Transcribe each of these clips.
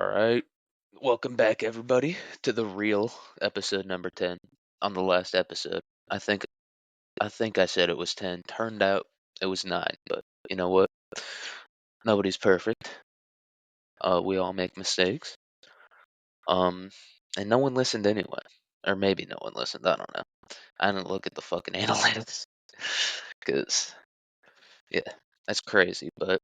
All right. Welcome back, everybody, to the real episode number 10. On the last episode, I think I think I said it was 10. Turned out it was 9, but you know what? Nobody's perfect. We all make mistakes. Um and no one listened anyway. Or maybe no one listened, I don't know. I didn't look at the fucking analytics cuz yeah, that's crazy, but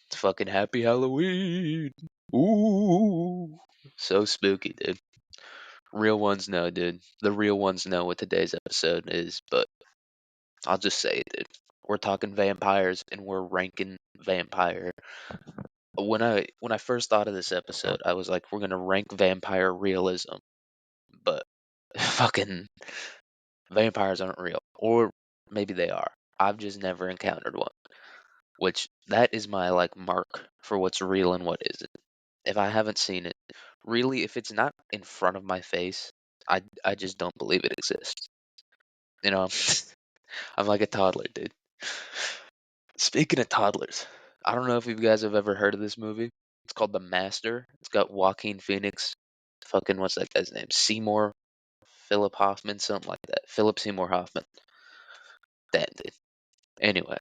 it's fucking happy Halloween. Ooh. So spooky, dude. Real ones know, dude. The real ones know what today's episode is, but I'll just say it, dude. We're talking vampires and we're ranking vampire. When I first thought of this episode, I was like, we're gonna rank vampire realism, but fucking vampires aren't real. Or maybe they are. I've just never encountered one. Which that is my like mark for what's real and what isn't. If I haven't seen it, really, if it's not in front of my face, I just don't believe it exists. You know, I'm like a toddler, dude. Speaking of toddlers, I don't know if you guys have ever heard of this movie. It's called The Master. It's got Joaquin Phoenix. Fucking what's that guy's name? Seymour Philip Hoffman, something like that. Philip Seymour Hoffman. Damn, dude. Anyway,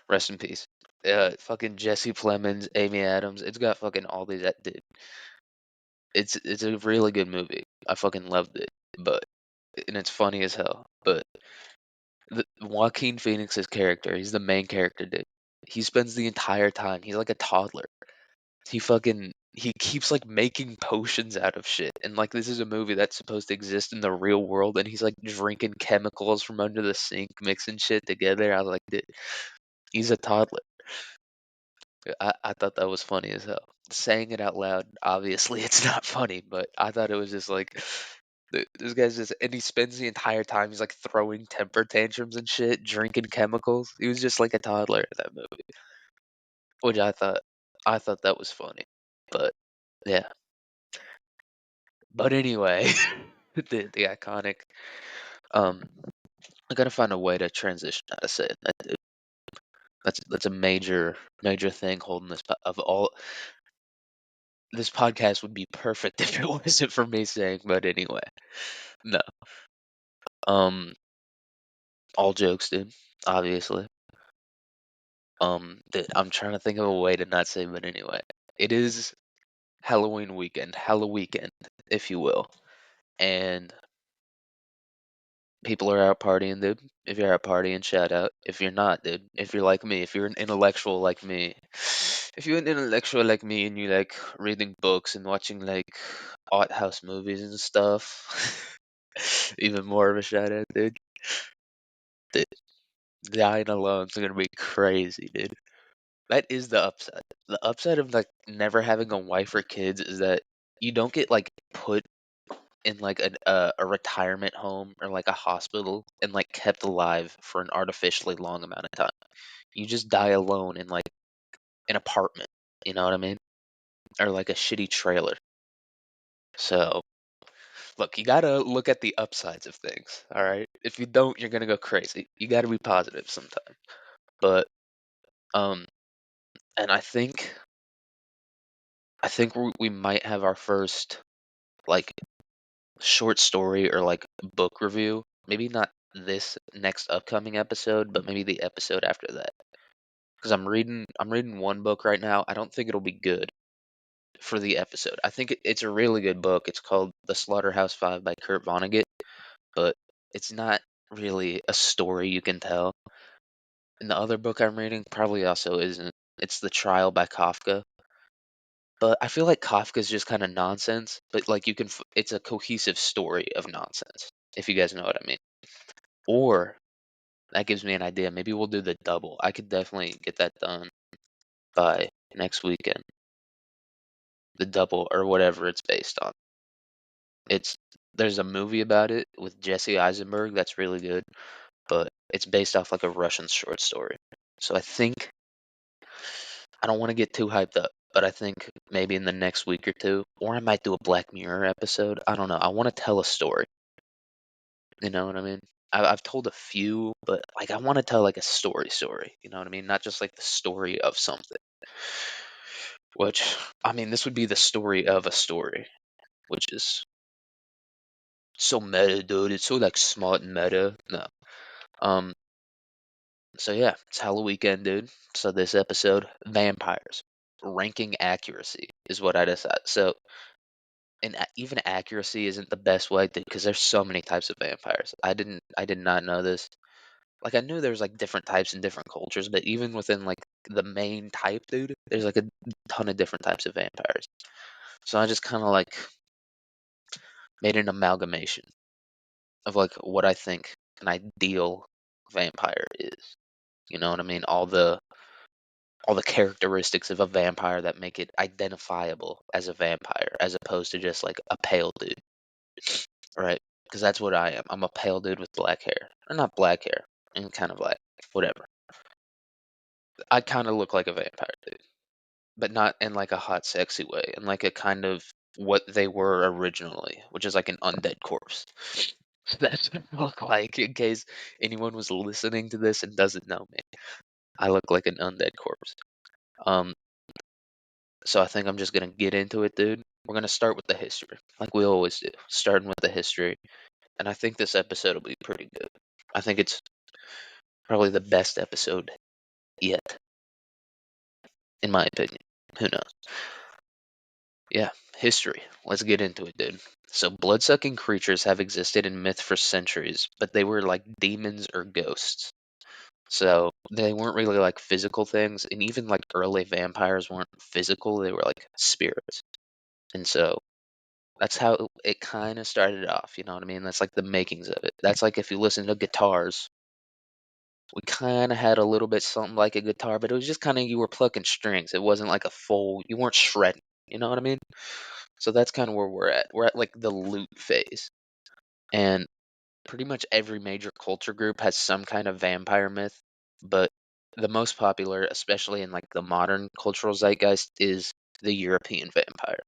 rest in peace. Fucking Jesse Plemons, Amy Adams. It's got fucking all these. Dude, it's a really good movie. I fucking loved it, but and it's funny as hell. But Joaquin Phoenix's character, he's the main character, dude. He spends the entire time, he's like a toddler. He keeps like making potions out of shit. And like this is a movie that's supposed to exist in the real world and he's like drinking chemicals from under the sink, mixing shit together. I was like, dude, he's a toddler. I thought that was funny as hell. Saying it out loud, obviously it's not funny, but I thought it was just like this guy's just, and he spends the entire time he's like throwing temper tantrums and shit, drinking chemicals. He was just like a toddler in that movie, which I thought that was funny. But yeah. But anyway, the iconic. Um, I gotta find a way to transition how to say it. That's a major thing holding this of all. This podcast would be perfect if it wasn't for me saying. But anyway, no. Um, all jokes, dude. Obviously. I'm trying to think of a way to not say, but anyway, it is Halloween weekend, Halloween, if you will, and people are out partying, dude. If you're out partying, shout out. If you're not, dude, if you're like me, if you're an intellectual like me, if you're an intellectual like me and you like reading books and watching like art house movies and stuff, even more of a shout out, dude. Dude, dying alone's gonna be crazy, dude. That is the upside. The upside of like never having a wife or kids is that you don't get like put in like a retirement home or like a hospital and like kept alive for an artificially long amount of time. You just die alone in like an apartment, you know what I mean? Or like a shitty trailer. So, look, you gotta look at the upsides of things, all right? If you don't, you're gonna go crazy. You gotta be positive sometimes. But, um, and I think we might have our first like short story or like book review. Maybe not this next upcoming episode, but maybe the episode after that. Because I'm reading one book right now. I don't think it'll be good for the episode. I think it's a really good book. It's called The Slaughterhouse Five by Kurt Vonnegut, but it's not really a story you can tell. And the other book I'm reading probably also isn't. It's The Trial by Kafka. But I feel like Kafka's just kind of nonsense, but like it's a cohesive story of nonsense, if you guys know what I mean. Or that gives me an idea. Maybe we'll do the double. I could definitely get that done by next weekend. The double or whatever it's based on. It's there's a movie about it with Jesse Eisenberg that's really good, but it's based off like a Russian short story. So I don't want to get too hyped up, but I think maybe in the next week or two, or I might do a Black Mirror episode. I don't know. I want to tell a story. You know what I mean? I've told a few, but like I want to tell like a story. You know what I mean? Not just like the story of something. which, I mean, this would be the story of a story, which is so meta, dude. It's so like smart and meta. No. Um. So yeah, it's Halloween weekend, dude. So this episode, vampires, ranking accuracy is what I decided. So, and even accuracy isn't the best way to, because there's so many types of vampires. I did not know this. Like I knew there's like different types in different cultures, but even within like the main type, dude, there's like a ton of different types of vampires. So I just kind of like made an amalgamation of like what I think an ideal vampire is. You know what I mean? All the characteristics of a vampire that make it identifiable as a vampire, as opposed to just like a pale dude, right? Because that's what I am. I'm a pale dude with black hair, or not black hair, and kind of like whatever. I kind of look like a vampire dude, but not in like a hot, sexy way, in like a kind of what they were originally, which is like an undead corpse. That's what I look like. In case anyone was listening to this and doesn't know me, I look like an undead corpse. Um, so I think I'm just gonna get into it, dude. We're gonna start with the history, like we always do, starting with the history. And I think this episode will be pretty good. I think it's probably the best episode yet, in my opinion. Who knows? Yeah, history. Let's get into it, dude. So, blood-sucking creatures have existed in myth for centuries, but they were like demons or ghosts. So, they weren't really like physical things, and even like early vampires weren't physical, they were like spirits. And so, that's how it kind of started off, you know what I mean? That's like the makings of it. That's like if you listen to guitars, we kind of had a little bit something like a guitar, but it was just kind of you were plucking strings. It wasn't like a full, you weren't shredding, you know what I mean? So that's kind of where we're at. We're at like the loot phase. And pretty much every major culture group has some kind of vampire myth, but the most popular, especially in like the modern cultural zeitgeist, is the European vampire.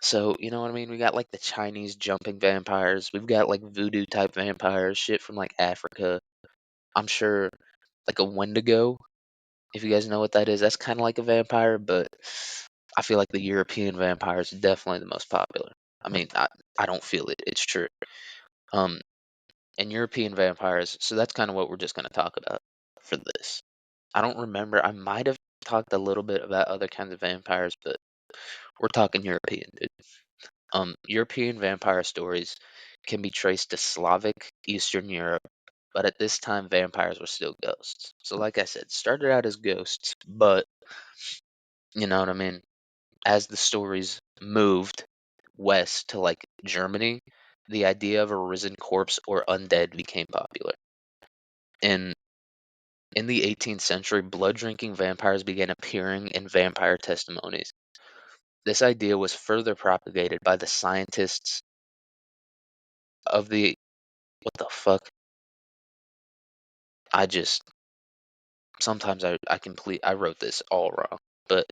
So, you know what I mean? We got like the Chinese jumping vampires. We've got like voodoo type vampires, shit from like Africa. I'm sure like a Wendigo, if you guys know what that is, that's kind of like a vampire, but I feel like the European vampire is definitely the most popular. I mean, I don't feel it. It's true. Um, and European vampires, so that's kind of what we're just going to talk about for this. I don't remember. I might have talked a little bit about other kinds of vampires, but we're talking European, dude. European vampire stories can be traced to Slavic Eastern Europe, but at this time vampires were still ghosts. So like I said, started out as ghosts, but you know what I mean? As the stories moved west to like Germany, the idea of a risen corpse or undead became popular. And in the 18th century, blood drinking vampires began appearing in vampire testimonies. This idea was further propagated by the scientists of the. What the fuck? I just. Sometimes I wrote this all wrong. But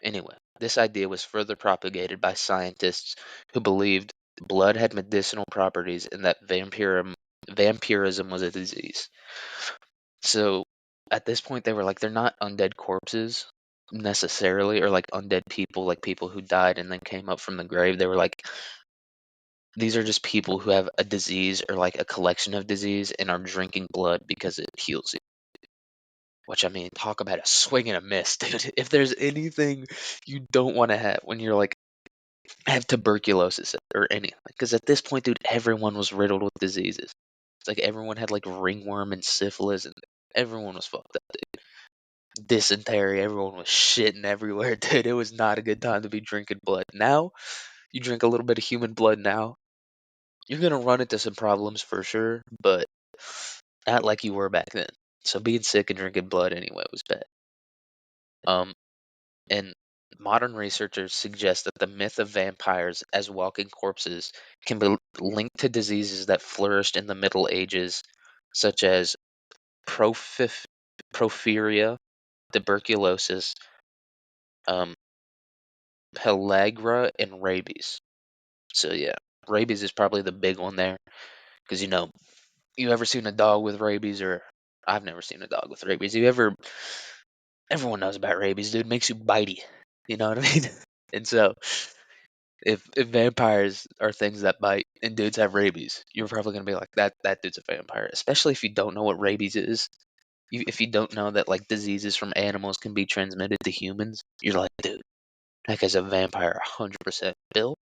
anyway, this idea was further propagated by scientists who believed blood had medicinal properties and that vampirism was a disease. So at this point, they were like, they're not undead corpses necessarily, or like undead people, like people who died and then came up from the grave. They were like, these are just people who have a disease or like a collection of disease and are drinking blood because it heals you. Which I mean, talk about a swing and a miss, dude. If there's anything you don't want to have when you're like have tuberculosis or anything, because at this point, dude, everyone was riddled with diseases. It's like everyone had like ringworm and syphilis, and everyone was fucked up, dude. Dysentery, everyone was shitting everywhere, dude. It was not a good time to be drinking blood. Now, you drink a little bit of human blood now, you're gonna run into some problems for sure, but not like you were back then. So being sick and drinking blood anyway was bad. Um, and modern researchers suggest that the myth of vampires as walking corpses can be linked to diseases that flourished in the Middle Ages, such as profif- porphyria, tuberculosis, um, pellagra, and rabies. So yeah, rabies is probably the big one there, because you ever seen a dog with rabies, or I've never seen a dog with rabies. You ever everyone knows about rabies, dude. It makes you bitey. You know what I mean? And so, if vampires are things that bite and dudes have rabies, you're probably gonna be like, that dude's a vampire. Especially if you don't know what rabies is. If you don't know that like diseases from animals can be transmitted to humans, you're like, dude, that guy's a vampire, 100%. Bill?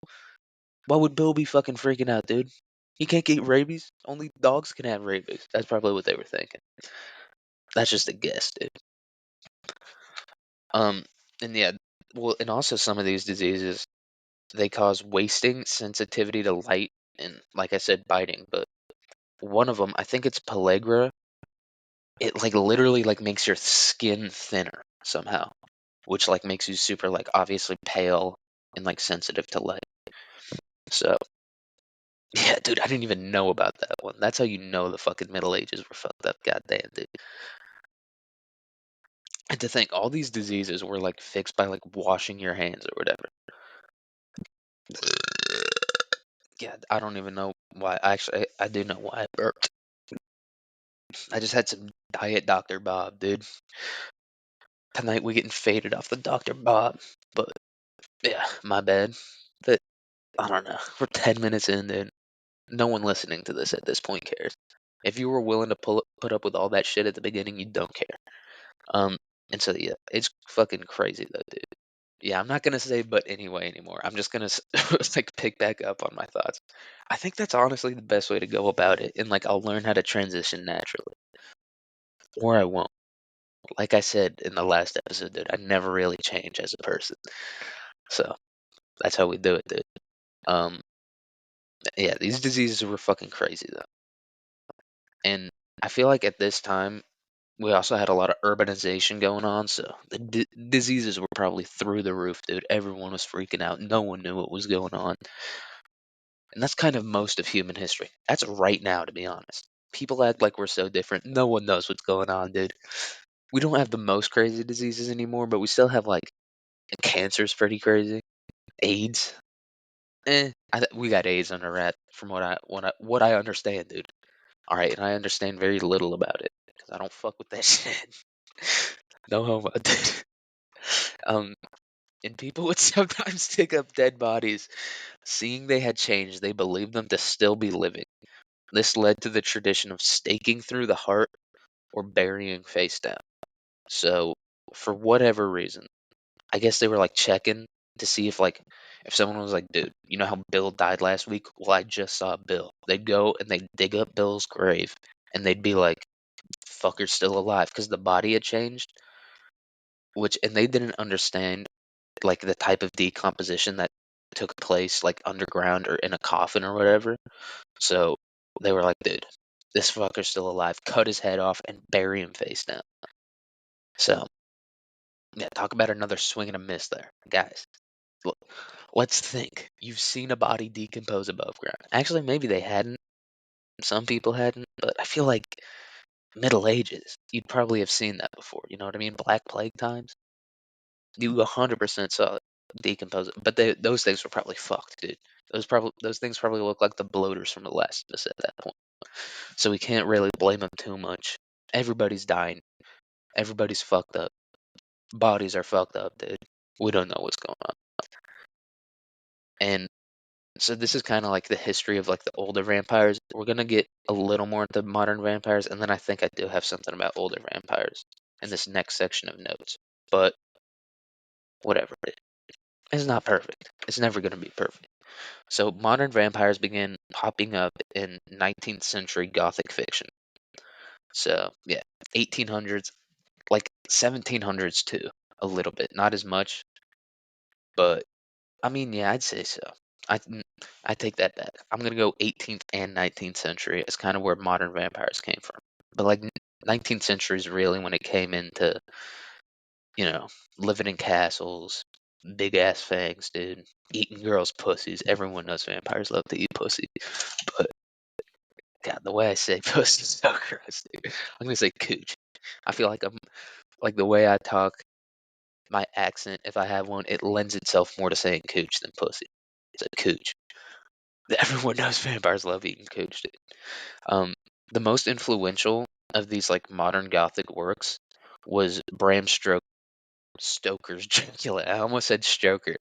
Why would Bill be fucking freaking out, dude? He can't get rabies. Only dogs can have rabies. That's probably what they were thinking. That's just a guess, dude. Um, and yeah, well, and also some of these diseases they cause wasting, sensitivity to light, and like I said, biting. But one of them, I think it's pellagra. It like literally like makes your skin thinner somehow, which like makes you super like obviously pale and like sensitive to light. So yeah, dude, I didn't even know about that one. That's how you know the fucking Middle Ages were fucked up. Goddamn, dude. And to think all these diseases were like fixed by like washing your hands or whatever. Yeah, I don't even know why. Actually, I do know why I burped. I just had some Diet Dr. Bob, dude. Tonight we getting faded off the Dr. Bob. But yeah, my bad. But I don't know. We're 10 minutes in, dude. No one listening to this at this point cares. If you were willing to put up with all that shit at the beginning, you don't care. Um, and so yeah, it's fucking crazy though, dude. Yeah, I'm not gonna say but anyway anymore. I'm just gonna like pick back up on my thoughts. I think that's honestly the best way to go about it, and like I'll learn how to transition naturally, or I won't. Like I said in the last episode, dude, I never really change as a person. So that's how we do it, dude. Um, yeah, these diseases were fucking crazy though, and I feel like at this time we also had a lot of urbanization going on, so the diseases were probably through the roof, dude. Everyone was freaking out. No one knew what was going on. And that's kind of most of human history. That's right now, to be honest. People act like we're so different. No one knows what's going on, dude. We don't have the most crazy diseases anymore, but we still have like cancer's pretty crazy. AIDS. We got AIDS under wrap from what I understand, dude. All right, and I understand very little about it because I don't fuck with that shit. No homo, dude. Um, and people would sometimes dig up dead bodies. Seeing they had changed, they believed them to still be living. This led to the tradition of staking through the heart or burying face down. So, for whatever reason, I guess they were like checking to see if someone was like, dude, you know how Bill died last week? Well, I just saw Bill. They'd go and they'd dig up Bill's grave and they'd be like, fucker's still alive because the body had changed, and they didn't understand like the type of decomposition that took place like underground or in a coffin or whatever. So they were like, dude, this fucker's still alive. Cut his head off and bury him face down. So, yeah, talk about another swing and a miss there. Guys, look, let's think. You've seen a body decompose above ground. Actually, maybe they hadn't. Some people hadn't, but I feel like Middle Ages, you'd probably have seen that before. You know what I mean? Black Plague times. You 100% saw it decompose. But those things were probably fucked, dude. Those things probably look like the bloaters from the last of Us at that point. So we can't really blame them too much. Everybody's dying. Everybody's fucked up. Bodies are fucked up, dude. We don't know what's going on. And so this is kind of like the history of like the older vampires. We're gonna get a little more into modern vampires, and then I think I do have something about older vampires in this next section of notes. But whatever. It's not perfect. It's never gonna be perfect. So modern vampires began popping up in 19th century Gothic fiction. So yeah, 1800s, like 1700s too, a little bit, not as much, but I mean, yeah, I'd say so. I I take that back. I'm gonna go 18th and 19th century as kind of where modern vampires came from. But like 19th century is really when it came into, you know, living in castles, big ass fangs, dude, eating girls' pussies. Everyone knows vampires love to eat pussy, but God, the way I say pussy is so gross, dude. I'm gonna say cooch. I feel like I'm like the way I talk, my accent, if I have one, it lends itself more to saying cooch than pussy. It's a cooch. Everyone knows vampires love eating cooch, dude. Um, the most influential of these like modern Gothic works was Bram Stoker. Stoker's Dracula. I almost said Stroker,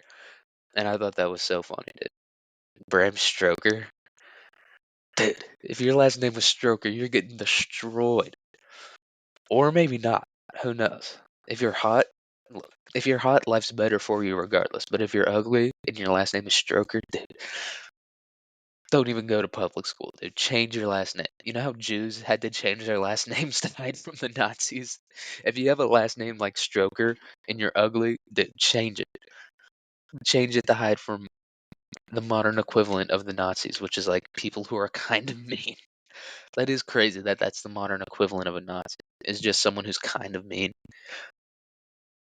and I thought that was so funny, dude. Bram Stoker. Dude, if your last name was Stroker, you're getting destroyed. Or maybe not. Who knows? If you're hot, look, if you're hot, life's better for you regardless. But if you're ugly and your last name is Stroker, dude, don't even go to public school, dude. Change your last name. You know how Jews had to change their last names to hide from the Nazis? If you have a last name like Stroker and you're ugly, dude, change it. Change it to hide from the modern equivalent of the Nazis, which is like people who are kind of mean. That is crazy that that's the modern equivalent of a Nazi. Is just someone who's kind of mean.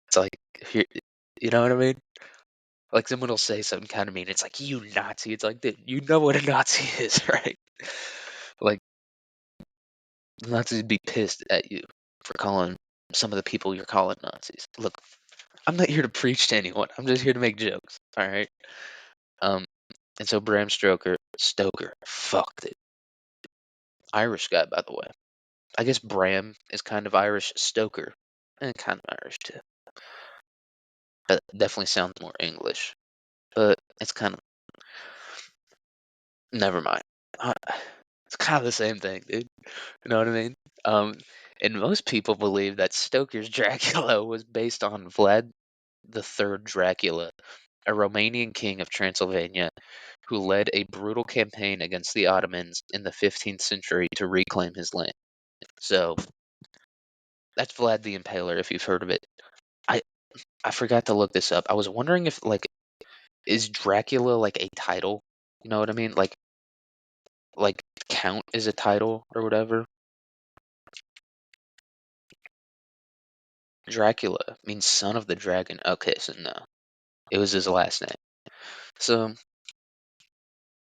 It's like, you know what I mean? Like someone will say something kind of mean. It's like, you Nazi. It's like, dude, you know what a Nazi is, right? Like, Nazis would be pissed at you for calling some of the people you're calling Nazis. Look, I'm not here to preach to anyone. I'm just here to make jokes. All right. Um, and so Bram Stoker, fuck it. Irish guy, by the way. I guess Bram is kind of Irish. Stoker, and kind of Irish too. But definitely sounds more English. But it's kind of, never mind. It's kind of the same thing, dude. You know what I mean? Um, and most people believe that Stoker's Dracula was based on Vlad the Third Dracula, a Romanian king of Transylvania who led a brutal campaign against the Ottomans in the 15th century to reclaim his land. So that's Vlad the Impaler, if you've heard of it. I I forgot to look this up. I was wondering if like is Dracula like a title? You know what I mean? Like Count is a title or whatever. Dracula means son of the dragon. Okay, so no. It was his last name. So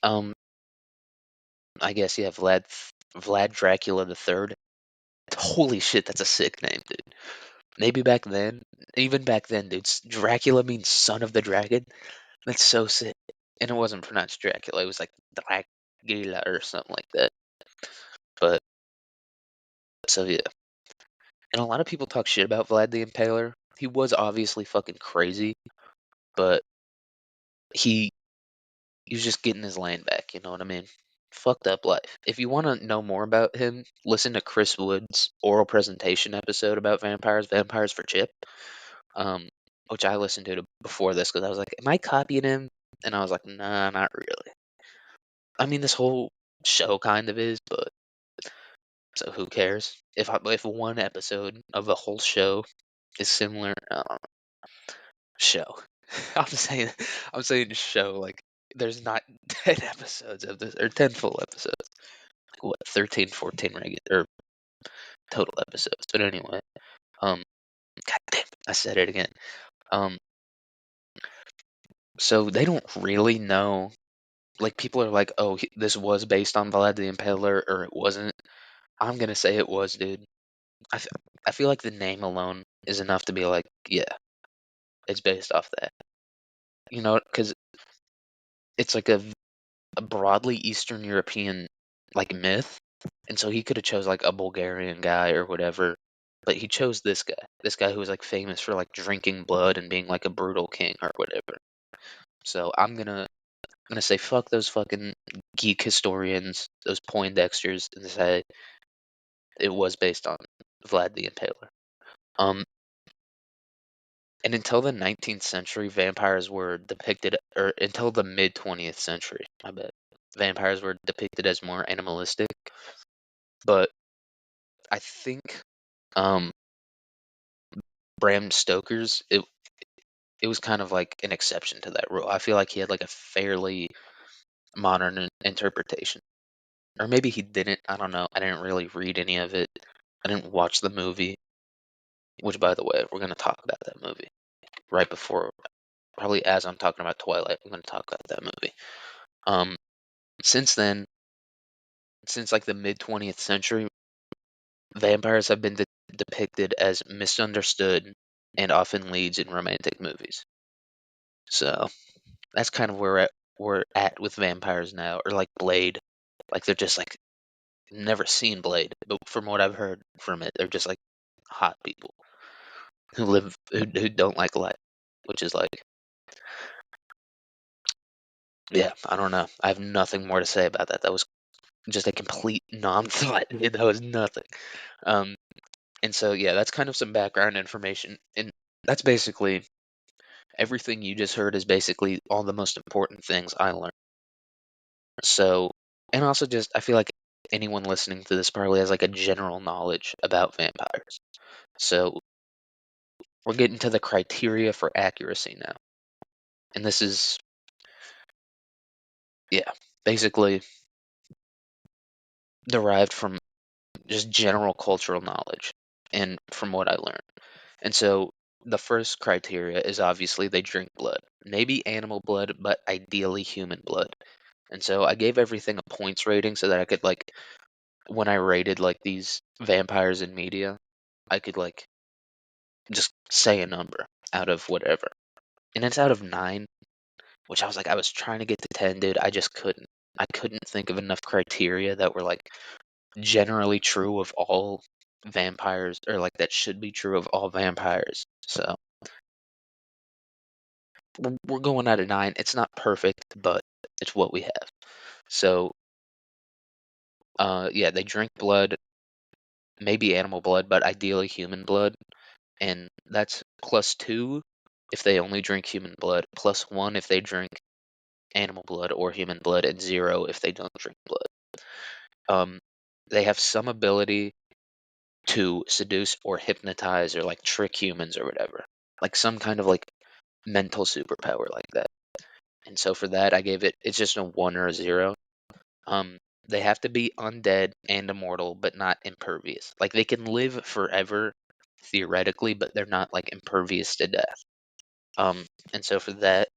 um I guess yeah, Vlad Dracula the Third. Holy shit, that's a sick name, dude. Maybe back then, even back then, dude, Dracula means son of the dragon. That's so sick. And it wasn't pronounced Dracula, it was like Dracula or something like that. But so yeah. And a lot of people talk shit about Vlad the Impaler. He was obviously fucking crazy, but he he was just getting his land back, you know what I mean? Fucked up life. If you want to know more about him, listen to Chris Wood's oral presentation episode about vampires, Vampires for Chip, um, which I listened to before this because I was like, am I copying him? And I was like, nah, not really. I mean, this whole show kind of is, but so who cares? If one episode of a whole show is similar, show. I'm saying I'm saying show like there's not 10 episodes of this or 10 full episodes. Like what 13, 14 regular or total episodes. But anyway, um god damn, I said it again. Um so they don't really know. Like people are like, "Oh, this was based on Vlad the Impaler or it wasn't." I'm going to say it was, dude. I feel like the name alone is enough to be like, yeah, it's based off that. You know, cuz it's like a broadly Eastern European like myth, and so he could have chose like a Bulgarian guy or whatever, but he chose this guy who was like famous for like drinking blood and being like a brutal king or whatever. So I'm gonna say fuck those fucking geek historians, those Poindexters, and say it was based on Vlad the Impaler. Um, and until the 19th century, vampires were depicted, or until the mid 20th century, I bet vampires were depicted as more animalistic. But I think um, Bram Stoker's it was kind of like an exception to that rule. I feel like he had like a fairly modern interpretation, or maybe he didn't. I don't know. I didn't really read any of it. I didn't watch the movie. Which, by the way, we're gonna talk about that movie right before, probably as I'm talking about Twilight. I'm gonna talk about that movie. Um, since then, since like the mid 20th century, vampires have been depicted as misunderstood and often leads in romantic movies. So that's kind of where we're at with vampires now, or like Blade. Like they're just like never seen Blade, but from what I've heard from it, they're just like hot people. who don't like light, which is like, yeah, I don't know. I have nothing more to say about that. That was just a complete non-thought. That was nothing. Um, and so yeah, that's kind of some background information, and that's basically everything you just heard is basically all the most important things I learned. So, and also just I feel like anyone listening to this probably has like a general knowledge about vampires. So we're getting to the criteria for accuracy now, and this is yeah, basically derived from just general cultural knowledge and from what I learned. And so the first criteria is obviously they drink blood. Maybe animal blood, but ideally human blood. And so I gave everything a points rating so that I could like when I rated like these vampires in media, I could like just say a number out of whatever. And it's out of 9, which I was like I was trying to get to 10, dude. I just couldn't. I couldn't think of enough criteria that were like generally true of all vampires or like that should be true of all vampires. So we're going out of 9. It's not perfect, but it's what we have. So yeah, they drink blood, maybe animal blood, but ideally human blood, and that's +2 if they only drink human blood, +1 if they drink animal blood or human blood, and 0 if they don't drink blood. Um, they have some ability to seduce or hypnotize or like trick humans or whatever, like some kind of like mental superpower like that. And so for that, I gave it. It's just a 1 or a 0. Um, they have to be undead and immortal, but not impervious. Like they can live forever theoretically, but they're not like impervious to death. And so for that,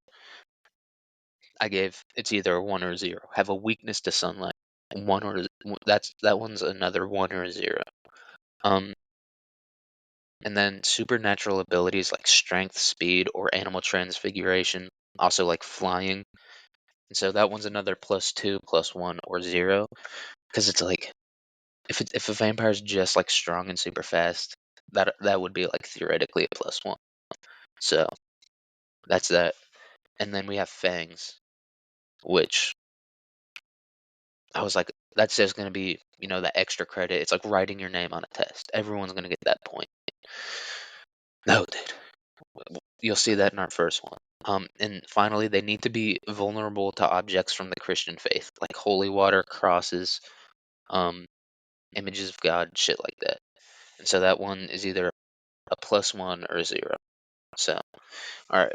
I gave it's either a 1 or a 0. Have a weakness to sunlight, 1 or that one's another 1 or a 0. Um, and then supernatural abilities like strength, speed, or animal transfiguration, also like flying. And so that one's another +2, +1, or 0, because it's like if a vampire's just like strong and super fast, that would be like theoretically a +1. So that's that. And then we have fangs, which I was like, that's just gonna be the extra credit. It's like writing your name on a test. Everyone's gonna get that point. No, dude. You'll see that in our first one. And finally, they need to be vulnerable to objects from the Christian faith, like holy water, crosses, um, images of God, shit like that. And so that one is either a +1 or a 0. So, all right,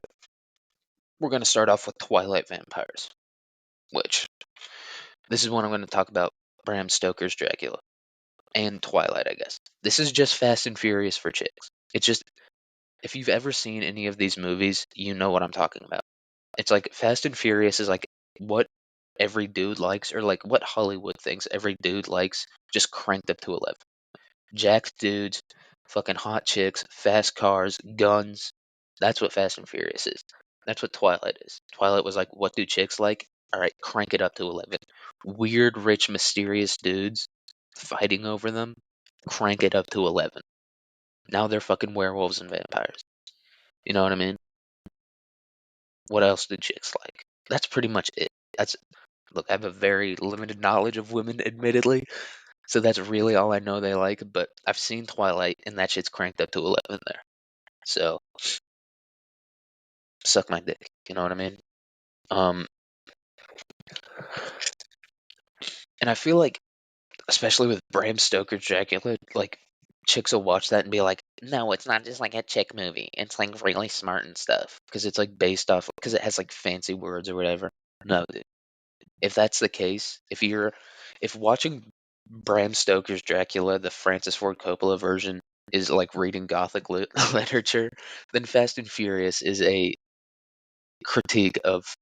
we're gonna start off with Twilight vampires, which this is what I'm gonna talk about. Bram Stoker's Dracula and Twilight, I guess. This is just Fast and Furious for chicks. It's just if you've ever seen any of these movies, you know what I'm talking about. It's like Fast and Furious is like what every dude likes, or like what Hollywood thinks every dude likes, just cranked up to 11. Jacked dudes, fucking hot chicks, fast cars, guns. That's what Fast and Furious is. That's what Twilight is. Twilight was like, what do chicks like? All right, crank it up to 11. Weird, rich, mysterious dudes fighting over them. Crank it up to 11. Now they're fucking werewolves and vampires. You know what I mean? What else do chicks like? That's pretty much it. That's Look, I have a very limited knowledge of women, admittedly, so that's really all I know they like. But I've seen Twilight, and that shit's cranked up to 11 there. So suck my dick. You know what I mean? Um, and I feel like, especially with Bram Stoker's Dracula, like chicks will watch that and be like, "No, it's not just like a chick movie. It's like really smart and stuff because it's like based off because it has like fancy words or whatever." No, dude. If that's the case, if watching Bram Stoker's Dracula, the Francis Ford Coppola version, is like reading Gothic literature, then Fast and Furious is a critique of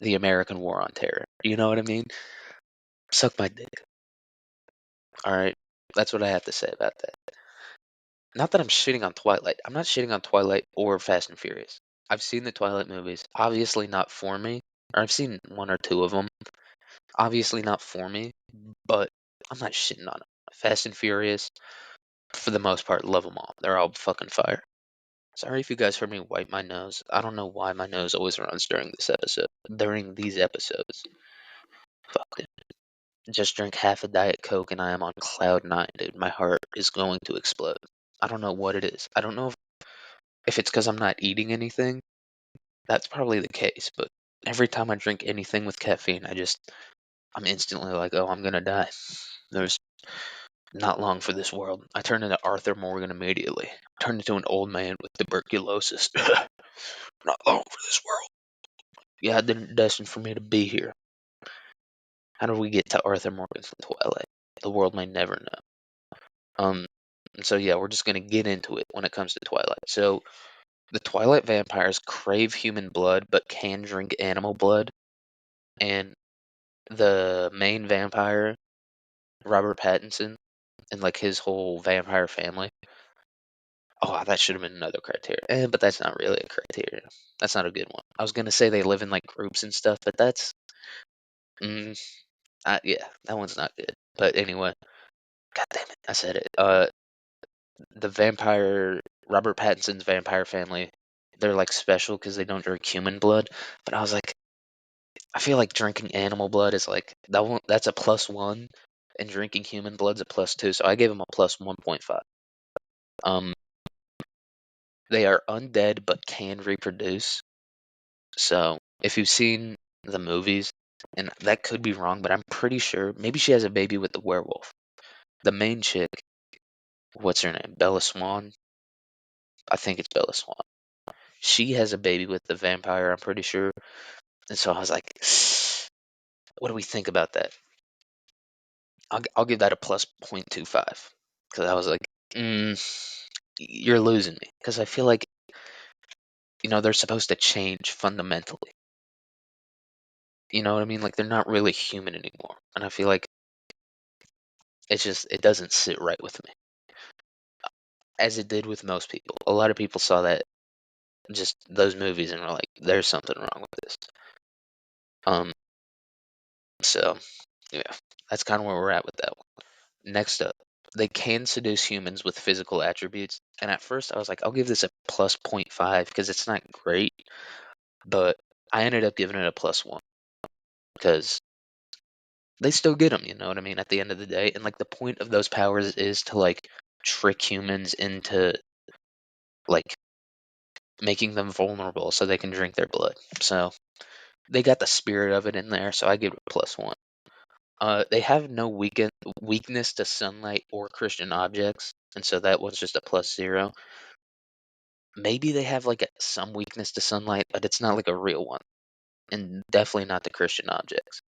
the American War on Terror. You know what I mean? Suck my dick. All right, that's what I have to say about that. Not that I'm shitting on Twilight. I'm not shitting on Twilight or Fast and Furious. I've seen the Twilight movies. Obviously not for me. Or I've seen 1 or 2 of them. Obviously not for me, but I'm not shitting on them. Fast and Furious, for the most part, love them all. They're all fucking fire. Sorry if you guys heard me wipe my nose. I don't know why my nose always runs during this episode. During these episodes. Fuck it. Just drink half a Diet Coke and I am on cloud nine, dude. My heart is going to explode. I don't know what it is. I don't know if it's because I'm not eating anything. That's probably the case, but every time I drink anything with caffeine, I'm instantly like, oh, I'm gonna die. There's not long for this world. I turn into Arthur Morgan immediately. Turn into an old man with tuberculosis. Not long for this world. God didn't destine for me to be here. How do we get to Arthur Morgan from Twilight? The world may never know. Um, so yeah, we're just gonna get into it when it comes to Twilight. So the Twilight vampires crave human blood but can drink animal blood, and the main vampire, Robert Pattinson, and like his whole vampire family. Oh, that should have been another criteria. But that's not really a criteria. That's not a good one. I was gonna say they live in like groups and stuff, but that's mm, yeah, that one's not good. But anyway, god damn it, I said it. The vampire Robert Pattinson's vampire family, they're like special because they don't drink human blood. But I was like, I feel like drinking animal blood is like that one. That's a +1, and drinking human blood's a +2. So I gave them a +1.5. Um, they are undead but can reproduce. So if you've seen the movies, and that could be wrong, but I'm pretty sure maybe she has a baby with the werewolf. The main chick, what's her name? Bella Swan. I think it's Bella Swan. She has a baby with the vampire, I'm pretty sure. And so I was like, what do we think about that? I'll give that a +0.25 because I was like, you're losing me because I feel like they're supposed to change fundamentally. You know what I mean? Like they're not really human anymore, and I feel like it doesn't sit right with me as it did with most people. A lot of people saw that just those movies and were like, there's something wrong with this. Um, so yeah, that's kind of where we're at with that one. Next up, they can seduce humans with physical attributes. And at first I was like, I'll give this a +0.5 because it's not great, but I ended up giving it a +1 because they still get them, you know what I mean, at the end of the day. And like the point of those powers is to like trick humans into like making them vulnerable so they can drink their blood. So they got the spirit of it in there, so I give it a +1. They have no weakness to sunlight or Christian objects, and so that was just a +0. Maybe they have like some weakness to sunlight, but it's not like a real one, and definitely not the Christian objects.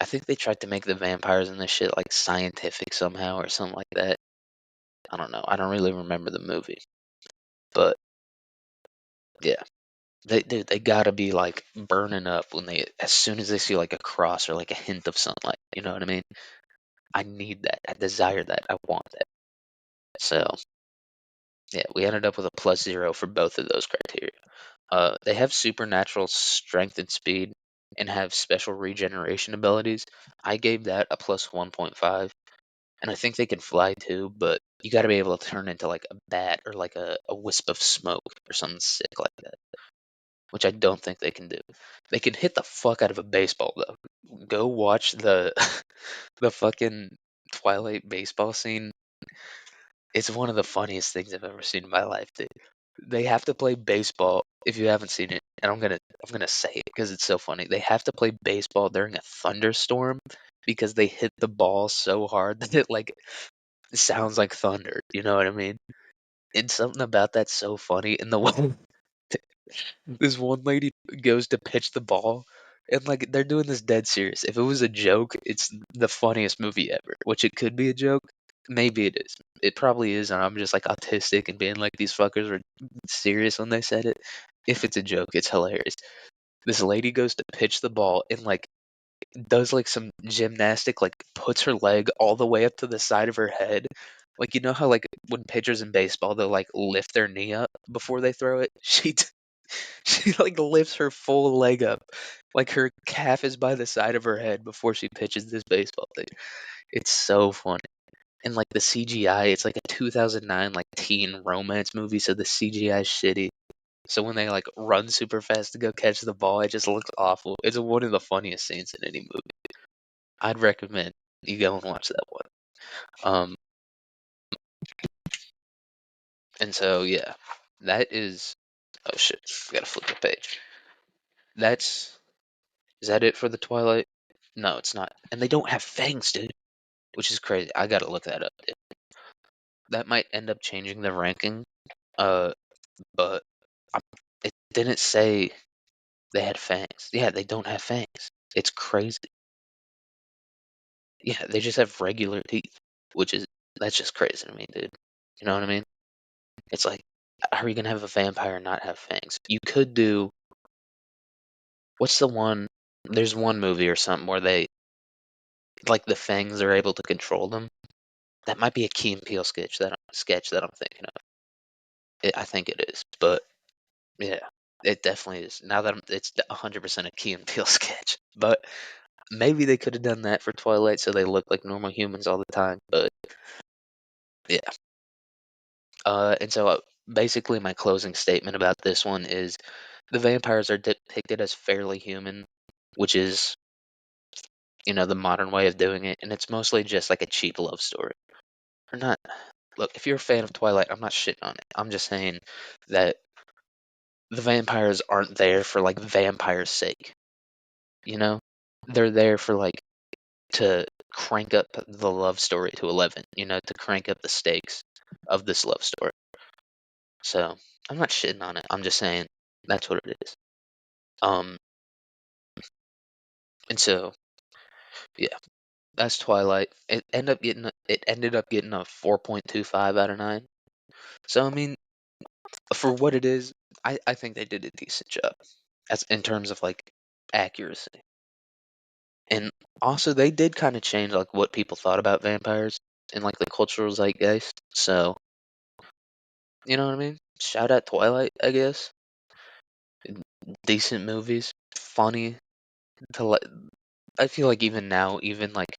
I think they tried to make the vampires and this shit like scientific somehow or something like that. I don't know. I don't really remember the movie, but yeah, they gotta be like burning up when as soon as they see like a cross or like a hint of sunlight. You know what I mean? I need that. I desire that. I want that. So yeah, we ended up with a +0 for both of those criteria. They have supernatural strength and speed and have special regeneration abilities. I gave that a +1.5. And I think they can fly too, but you got to be able to turn into like a bat or like a wisp of smoke or something sick like that, which I don't think they can do. They can hit the fuck out of a baseball though. Go watch the the fucking Twilight baseball scene. It's one of the funniest things I've ever seen in my life, dude. They have to play baseball. If you haven't seen it, and I'm gonna say it because it's so funny. They have to play baseball during a thunderstorm because they hit the ball so hard that it like sounds like thunder. You know what I mean? And something about that's so funny. And the way this one lady goes to pitch the ball, and like they're doing this dead serious. If it was a joke, it's the funniest movie ever. Which it could be a joke. Maybe it is. It probably is, and I'm just like autistic and being like these fuckers were serious when they said it. If it's a joke, it's hilarious. This lady goes to pitch the ball and like does like some gymnastic, like puts her leg all the way up to the side of her head. Like you know how like when pitchers in baseball they'll like lift their knee up before they throw it. She like lifts her full leg up, like her calf is by the side of her head before she pitches this baseball thing. It's so funny. And like the CGI, it's like a 2009 like teen romance movie, so the CGI is shitty. So when they like run super fast to go catch the ball, it just looks awful. It's one of the funniest scenes in any movie. I'd recommend you go and watch that one. Um, and so yeah, that is. Oh shit, I gotta flip the page. Is that it for the Twilight? No, it's not. And they don't have fangs, dude, which is crazy. I gotta look that up, dude. That might end up changing the ranking. Uh, but it didn't say they had fangs. Yeah, they don't have fangs. It's crazy. Yeah, they just have regular teeth, which is that's just crazy to me, dude. You know what I mean? It's like, how are you gonna have a vampire and not have fangs? You could do what's the one? There's one movie or something where they like the fangs are able to control them. That might be a Key and Peele sketch that I'm thinking of. I think it is, but yeah, it definitely is. Now that it's 100% a Key and Peele sketch, but maybe they could have done that for Twilight so they look like normal humans all the time. But yeah, and so basically my closing statement about this one is the vampires are depicted as fairly human, which is the modern way of doing it, and it's mostly just like a cheap love story. Or not. Look, if you're a fan of Twilight, I'm not shitting on it. I'm just saying that the vampires aren't there for like vampire's sake. You know, they're there for like to crank up the love story to 11. To crank up the stakes of this love story. So I'm not shitting on it. I'm just saying that's what it is. Um, and so yeah, that's Twilight. It ended up getting a 4.25 out of 9. So I mean, for what it is, I think they did a decent job as in terms of like accuracy. And also they did kind of change like what people thought about vampires and like the cultural zeitgeist. So, you know what I mean? Shout out Twilight, I guess. Decent movies, funny to like I feel like even now, even like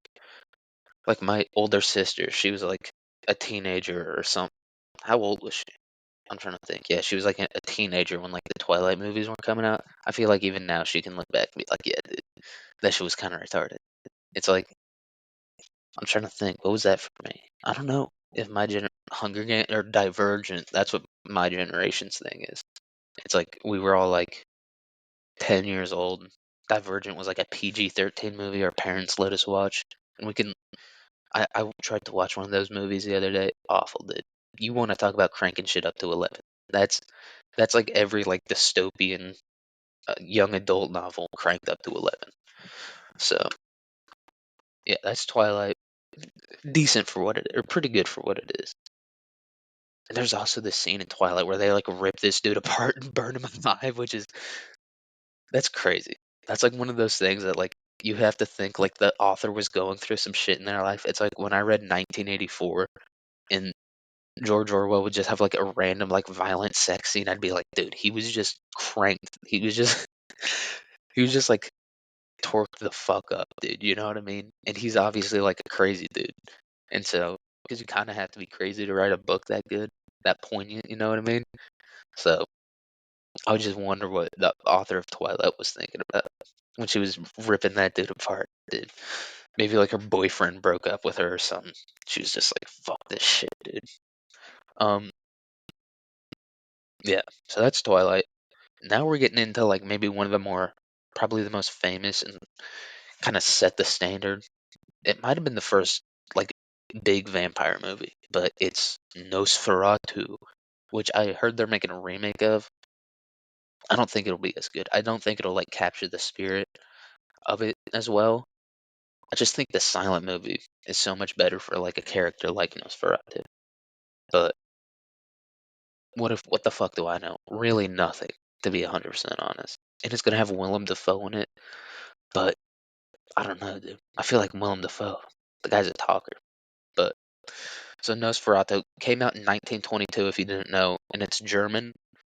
my older sister, she was like a teenager or something. How old was she? I'm trying to think. Yeah, she was like a teenager when like the Twilight movies were coming out. I feel like even now she can look back and be like, yeah, dude, that shit was kind of retarded. It's like I'm trying to think. What was that for me? I don't know if my Hunger Game or Divergent. That's what my generation's thing is. It's like we were all like 10 years old. Divergent was like a PG-13 movie our parents let us watch, and we can. I tried to watch one of those movies the other day. Awful, dude. You want to talk about cranking shit up to 11? That's that's like every like dystopian young adult novel cranked up to 11. So yeah, that's Twilight. Decent for what it, or pretty good for what it is. And there's also this scene in Twilight where they like rip this dude apart and burn him alive, which is that's crazy. That's like one of those things that like you have to think like the author was going through some shit in their life. It's like when I read 1984 and George Orwell would just have like a random like violent sex scene, I'd be like, dude, he was just cranked. He was just he was just like torqued the fuck up, dude. You know what I mean? And he's obviously like a crazy dude. And so, because you kind of have to be crazy to write a book that good, that poignant, you know what I mean? So, I would just wonder what the author of Twilight was thinking about when she was ripping that dude apart, dude. Maybe like her boyfriend broke up with her or something. She was just like, fuck this shit, dude. Um, yeah, so that's Twilight. Now we're getting into like maybe one of the more, probably the most famous and kind of set the standard. It might have been the first like big vampire movie, but it's Nosferatu, which I heard they're making a remake of. I don't think it'll be as good. I don't think it'll like capture the spirit of it as well. I just think the silent movie is so much better for like a character like Nosferatu. But what the fuck do I know? Really nothing, to be 100% honest. And it's gonna have Willem Dafoe in it, but I don't know, dude. I feel like Willem Dafoe. The guy's a talker. But so Nosferatu came out in 1922, if you didn't know, and it's German.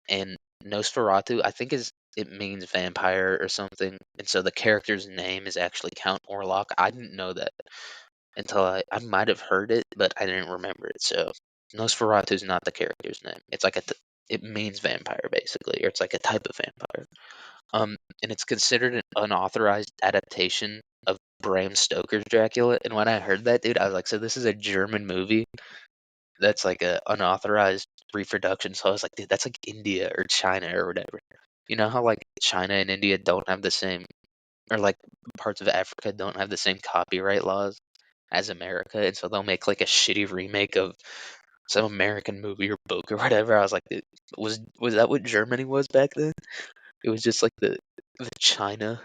And Nosferatu, I think it means vampire or something. And so the character's name is actually Count Orlok. I didn't know that. until I might have heard it, but I didn't remember it. So Nosferatu is not the character's name. It's like it means vampire basically, or it's like a type of vampire. And it's considered an unauthorized adaptation of Bram Stoker's Dracula. And when I heard that, dude, I was like, so this is a German movie that's like a unauthorized reproduction. So I was like, dude, that's like India or China or whatever. You know how like China and India don't have the same, or like parts of Africa don't have the same copyright laws as America, and so they'll make like a shitty remake of some American movie or book or whatever. I was like, dude, was that what Germany was back then? It was just like the China.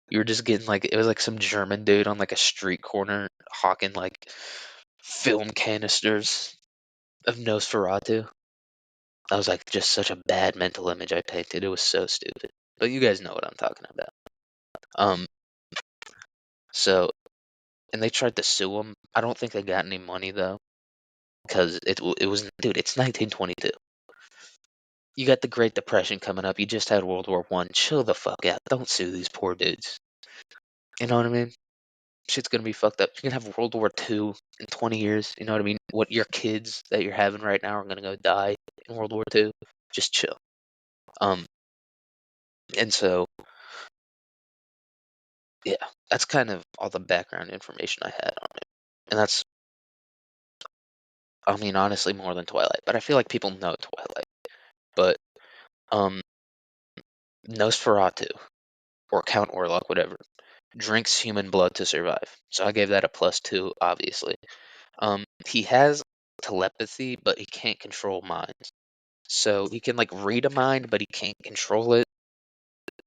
You were just getting like it was like some German dude on like a street corner hawking like film canisters of Nosferatu. I was like just such a bad mental image I painted. It was so stupid. But you guys know what I'm talking about. Um, so and they tried to sue him. I don't think they got any money though, because it was dude. It's 1922. You got the Great Depression coming up. You just had World War One. Chill the fuck out. Don't sue these poor dudes. You know what I mean? Shit's gonna be fucked up. You're gonna have World War Two in 20 years. You know what I mean? What your kids that you're having right now are gonna go die in World War Two. Just chill. Um, and so yeah, that's kind of all the background information I had on it, and that's, I mean, honestly, more than Twilight. But I feel like people know Twilight. But um, Nosferatu or Count Orlok, whatever, drinks human blood to survive. So I gave that a +2, obviously. He has telepathy, but he can't control minds. So he can like read a mind, but he can't control it.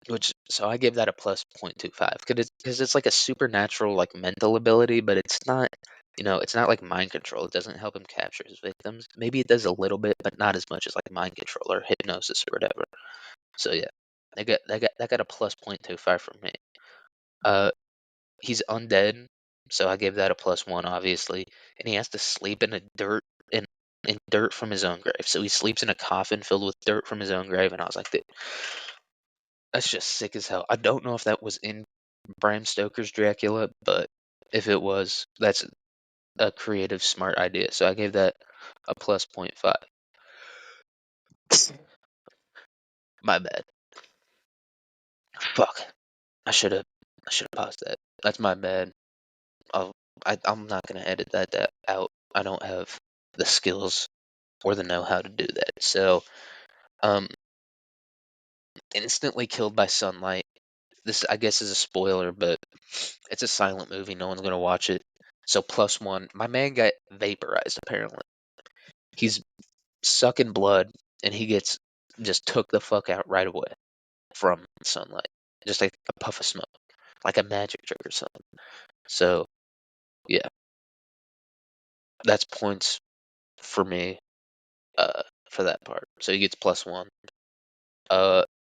Which so I gave that a +0.25 because it's like a supernatural like mental ability, but it's not, it's not like mind control. It doesn't help him capture his victims. Maybe it does a little bit, but not as much as like mind control or hypnosis or whatever. So yeah, that got a +0.25 from me. Uh, he's undead, so I gave that a +1, obviously. And he has to sleep in dirt from his own grave. So he sleeps in a coffin filled with dirt from his own grave, and I was like, dude, that's just sick as hell. I don't know if that was in Bram Stoker's Dracula, but if it was, that's a creative, smart idea. So I gave that a +0.5. My bad. Fuck. I should have paused that. That's my bad. I'll, I'm not gonna edit that out. I don't have the skills or the know-how to do that. So, um, instantly killed by sunlight. This, I guess, is a spoiler, but it's a silent movie. No one's gonna watch it. So +1. My man got vaporized. Apparently, he's sucking blood, and he gets just took the fuck out right away from sunlight, just like a puff of smoke, like a magic trick or something. So yeah, that's points for me. For that part. So he gets +1.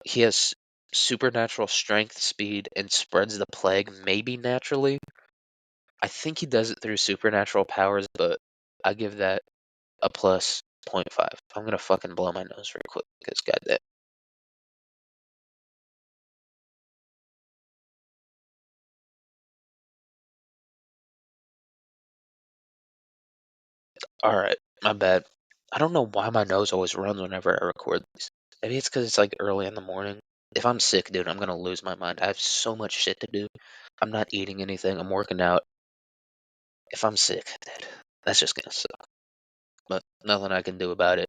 He has supernatural strength, speed, and spreads the plague maybe naturally. I think he does it through supernatural powers, but I give that a +0.5. I'm gonna fucking blow my nose real quick because goddamn. All right, my bad. I don't know why my nose always runs whenever I record these. Maybe it's because it's like early in the morning. If I'm sick, dude, I'm gonna lose my mind. I have so much shit to do. I'm not eating anything. I'm working out. If I'm sick, dude, that's just gonna suck. But nothing I can do about it.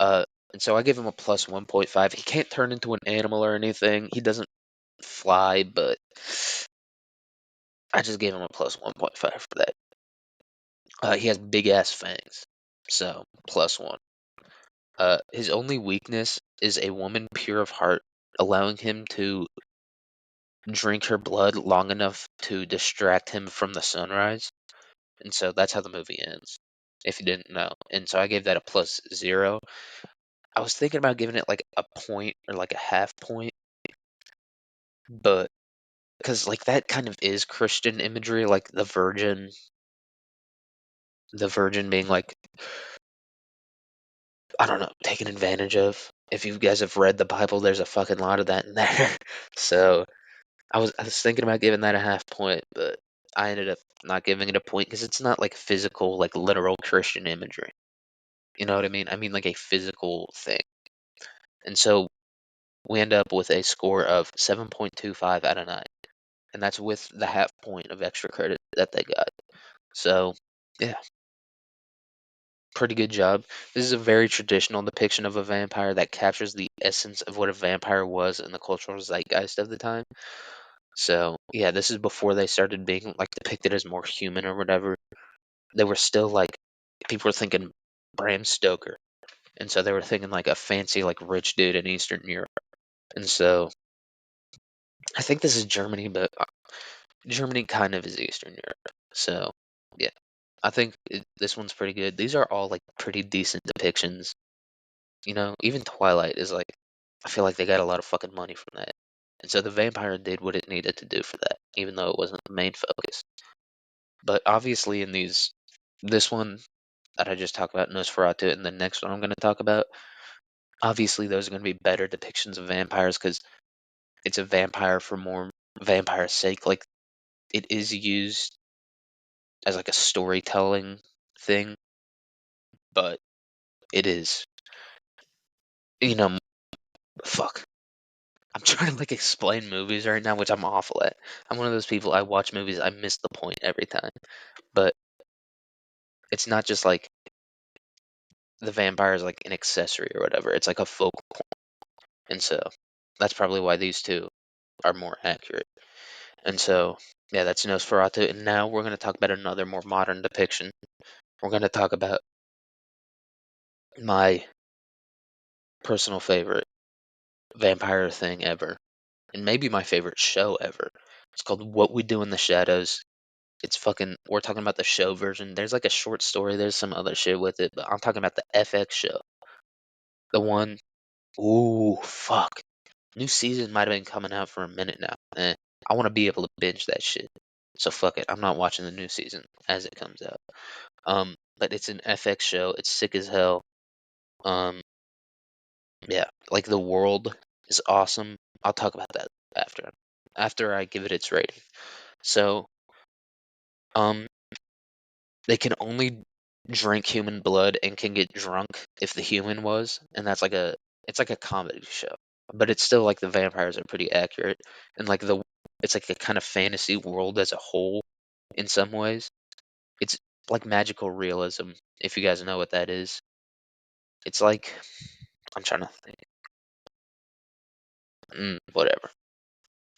Uh, and so I give him a +1.5. He can't turn into an animal or anything. He doesn't fly, but I just gave him a +1.5 for that. He has big ass fangs, so +1. His only weakness is a woman pure of heart, allowing him to drink her blood long enough to distract him from the sunrise. And so that's how the movie ends, if you didn't know. And so I gave that a +0. I was thinking about giving it like a point or like a half point, but because like that kind of is Christian imagery, like the virgin being like, I don't know, taken advantage of. If you guys have read the Bible, there's a fucking lot of that in there. So I was thinking about giving that a half point, but I ended up not giving it a point because it's not like physical, like literal Christian imagery. You know what I mean? I mean like a physical thing. And so we end up with a score of 7.25 out of 9. And that's with the half point of extra credit that they got. So, yeah, pretty good job. This is a very traditional depiction of a vampire that captures the essence of what a vampire was in the cultural zeitgeist of the time. So, yeah, this is before they started being like depicted as more human or whatever. They were still like, people were thinking Bram Stoker. And so they were thinking like a fancy, like rich dude in Eastern Europe. And so I think this is Germany, but Germany kind of is Eastern Europe. So, yeah, I think this one's pretty good. These are all like pretty decent depictions. You know, even Twilight is like, I feel like they got a lot of fucking money from that. And so the vampire did what it needed to do for that, even though it wasn't the main focus. But obviously, in this one that I just talked about, Nosferatu, and the next one I'm going to talk about, obviously those are going to be better depictions of vampires because it's a vampire for more vampire sake. Like, it is used as like a storytelling thing, but it is, you know, fuck. I'm trying to like explain movies right now, which I'm awful at. I'm one of those people, I watch movies, I miss the point every time. But it's not just like the vampire is like an accessory or whatever. It's like a focal point. And so that's probably why these two are more accurate. And so, yeah, that's Nosferatu. And now we're going to talk about another more modern depiction. We're going to talk about my personal favorite vampire thing ever, and maybe my favorite show ever. It's called What We Do in the Shadows. It's fucking, we're talking about the show version. There's like a short story, there's some other shit with it, but I'm talking about the FX show. The one, ooh, fuck. New season might have been coming out for a minute now. I want to be able to binge that shit. So fuck it, I'm not watching the new season as it comes out. But it's an FX show. It's sick as hell. Um, yeah, like the world is awesome. I'll talk about that after I give it its rating. So, um, they can only drink human blood and can get drunk if the human was, and that's like it's like a comedy show, but it's still like the vampires are pretty accurate, and like it's like a kind of fantasy world as a whole in some ways. It's like magical realism, if you guys know what that is. It's like, I'm trying to think. Whatever.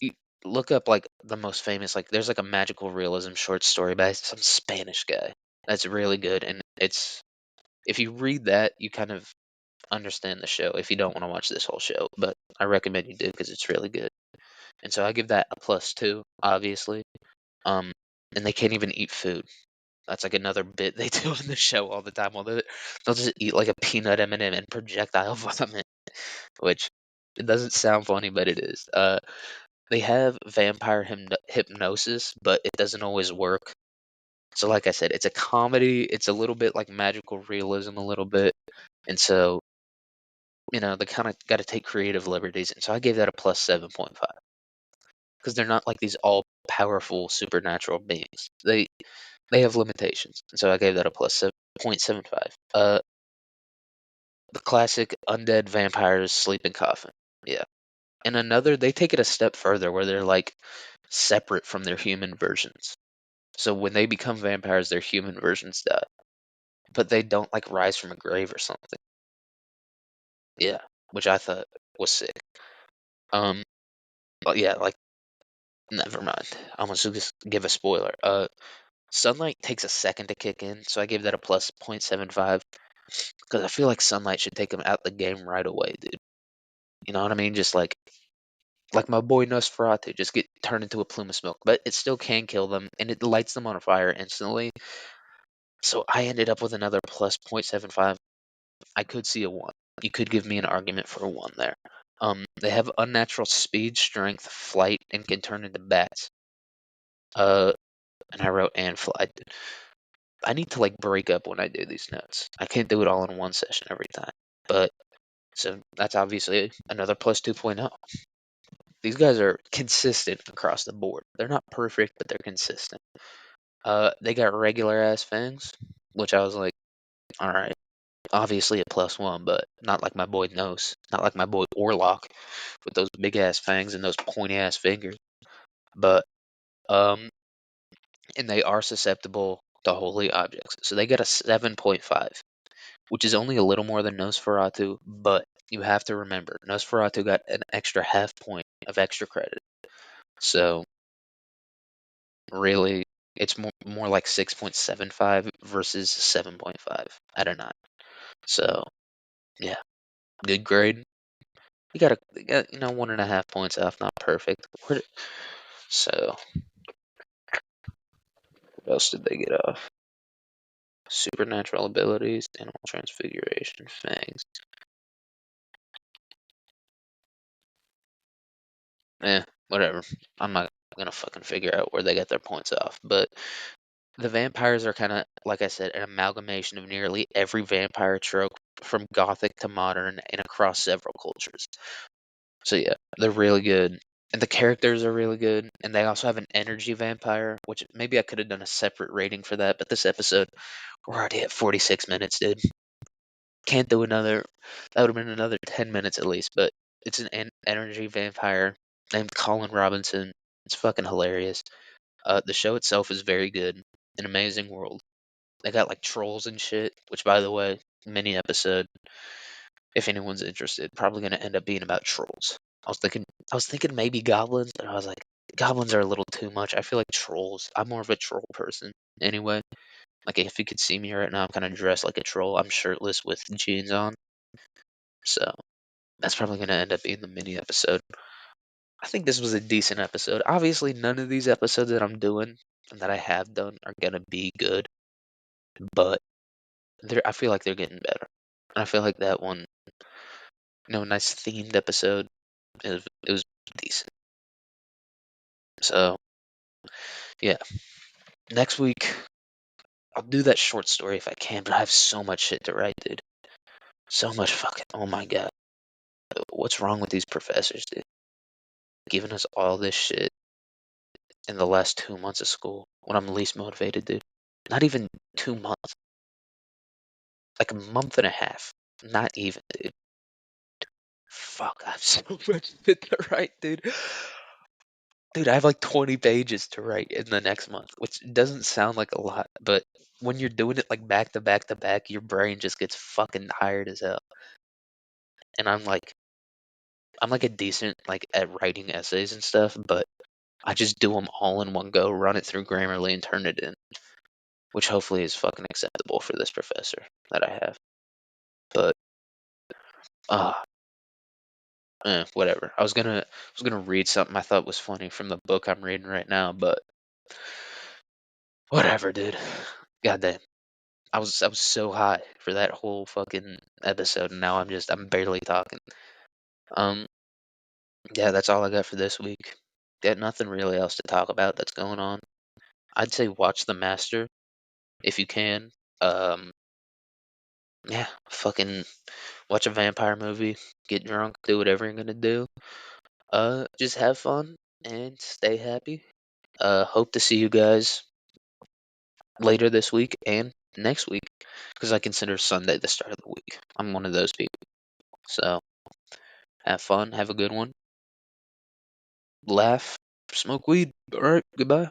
You look up like the most famous, like there's like a magical realism short story by some Spanish guy that's really good, and it's, if you read that, you kind of understand the show if you don't want to watch this whole show, but I recommend you do because it's really good. And so I give that a +2, obviously. Um, and they can't even eat food. That's like another bit they do in the show all the time. They'll just eat like a peanut M&M and projectile vomit, which it doesn't sound funny, but it is. They have vampire hypnosis, but it doesn't always work. So, like I said, it's a comedy. It's a little bit like magical realism, a little bit, and so they kind of got to take creative liberties. And so I gave that a +7.5 because they're not like these all powerful supernatural beings. They have limitations, and so I gave that a +7.75. The classic undead vampires sleep in coffin. Yeah. And another, they take it a step further where they're like separate from their human versions. So when they become vampires, their human versions die, but they don't like rise from a grave or something. Yeah, which I thought was sick. But yeah, like, never mind. I'm gonna just give a spoiler. Sunlight takes a second to kick in, so I gave that a +0.75 because I feel like sunlight should take them out the game right away, dude. You know what I mean? Just like my boy Nosferatu, just get turned into a plume of smoke, but it still can kill them, and it lights them on fire instantly. So I ended up with another +0.75. I could see a 1. You could give me an argument for a 1 there. They have unnatural speed, strength, flight, and can turn into bats. And I wrote and fly. I need to like break up when I do these notes. I can't do it all in one session every time. But so that's obviously another +2.0. These guys are consistent across the board. They're not perfect, but they're consistent. They got regular ass fangs, which I was like, all right, obviously a +1, but not like my boy Nose, not like my boy Orlok with those big ass fangs and those pointy ass fingers. But um, and they are susceptible to holy objects, so they got a 7.5, which is only a little more than Nosferatu, but you have to remember Nosferatu got an extra half point of extra credit. So really, it's more like 6.75 versus 7.5 out of 9. So yeah, good grade. You got 1.5 points off, not perfect. So what else did they get off? Supernatural abilities, animal transfiguration, fangs. Whatever. I'm not gonna fucking figure out where they get their points off. But the vampires are kind of, like I said, an amalgamation of nearly every vampire trope from gothic to modern and across several cultures. So yeah, they're really good. And the characters are really good. And they also have an energy vampire, which maybe I could have done a separate rating for that. But this episode, we're already at 46 minutes, dude. Can't do another. That would have been another 10 minutes at least. But it's an energy vampire named Colin Robinson. It's fucking hilarious. The show itself is very good. An amazing world. They got like trolls and shit, which by the way, mini episode, if anyone's interested, probably gonna end up being about trolls. I was thinking maybe goblins, but I was like, goblins are a little too much. I feel like trolls. I'm more of a troll person anyway. Like if you could see me right now, I'm kind of dressed like a troll. I'm shirtless with jeans on. So that's probably gonna end up being the mini episode. I think this was a decent episode. Obviously, none of these episodes that I'm doing and that I have done are gonna be good, but I feel like they're getting better. And I feel like that one, nice themed episode. It was decent. So yeah, next week I'll do that short story if I can. But I have so much shit to write, dude. So much fucking. Oh my god, what's wrong with these professors, dude? Giving us all this shit in the last 2 months of school when I'm least motivated, dude. Not even 2 months, like a month and a half. Not even, dude. Fuck, I have so much shit to write, dude. Dude, I have like 20 pages to write in the next month, which doesn't sound like a lot, but when you're doing it like back to back to back, your brain just gets fucking tired as hell. And I'm like a decent like at writing essays and stuff, but I just do them all in one go, run it through Grammarly and turn it in, which hopefully is fucking acceptable for this professor that I have. But uh whatever. I was gonna read something I thought was funny from the book I'm reading right now, but whatever, dude. Goddamn. I was so high for that whole fucking episode, and now I'm barely talking. Um, yeah, that's all I got for this week. Got nothing really else to talk about that's going on. I'd say watch The Master if you can. Um, yeah, fucking watch a vampire movie, get drunk, do whatever you're gonna do. Just have fun and stay happy. Hope to see you guys later this week and next week because I consider Sunday the start of the week. I'm one of those people. So have fun, have a good one, laugh, smoke weed. All right, goodbye.